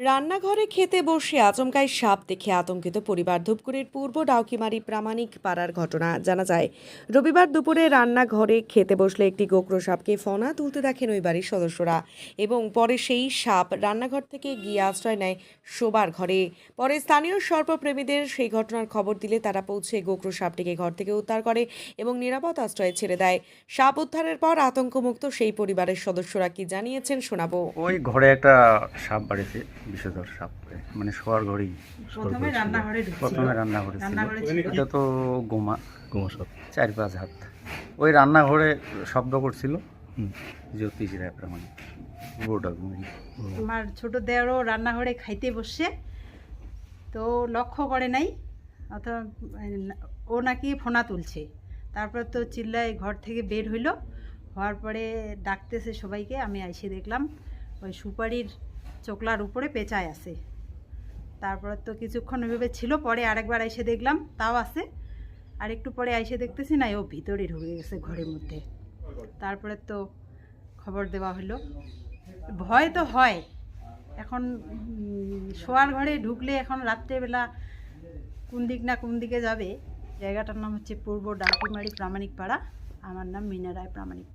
রান্নাঘরে খেতে বসে আচমকাই সাপ দেখে আতঙ্কিত পরিবার। ধূপগুড়ির পূর্ব ডাউকিমারি প্রামাণিক পাড়ার ঘটনা জানা যায়। রবিবার দুপুরে রান্নাঘরে খেতে বসলে একটি গোকরো সাপকে ফনা তুলতে দেখেন ওই বাড়ির সদস্যরা এবং পরে সেই সাপ রান্নাঘর থেকে গিয়ে আশ্রয় নেয় শোবার ঘরে। পরে স্থানীয় সর্পপ্রেমীদের সেই ঘটনার খবর দিলে তারা পৌঁছে গোকরো সাপটিকে ঘর থেকে উদ্ধার করে এবং নিরাপদ আশ্রয়ে ছেড়ে দেয়। সাপ উদ্ধারের পর আতঙ্কমুক্ত সেই পরিবারের সদস্যরা কি জানিয়েছেন শোনাবো। ওই ঘরে একটা সাপ বাড়িছে, বিষধর সাপ, মানে শোয়ার ঘরেই প্রথমে রান্নাঘরে প্রথমে রান্নাঘরে ছিল। ছিল। এটা তো গোমা সাপ 4-5 হাত। ওই রান্নাঘরে শব্দ করছিল জ্যোতিষ রায় প্রামাণিক পুরোটা। আমার ছোট দেওরও রান্নাঘরে খাইতে বসছে, তো লক্ষ্য করে নাই, অথবা ও নাকি ফোনা তুলছে। তারপর তো চিল্লায় ঘর থেকে বের হইলো, হওয়ার পরে ডাকতেছে সবাইকে। আমি এসে দেখলাম ওই সুপারির চোকলার উপরে পেঁচায় আছে। তারপরে তো কিছুক্ষণ ওইভাবে ছিল, পরে আরেকবার এসে দেখলাম তাও আছে। আর একটু পরে এসে দেখতেছি না, ও ভিতরে ঢুকে গেছে ঘরের মধ্যে। তারপরে তো খবর দেওয়া হলো। ভয় তো হয় এখন, শোয়ার ঘরে ঢুকলে এখন রাত্রেবেলা কোন দিক না কোন দিকে যাবে। জায়গাটার নাম হচ্ছে পূর্ব ডাকুমারি প্রামাণিক পাড়া। আমার নাম মিনা রায় প্রামাণিক।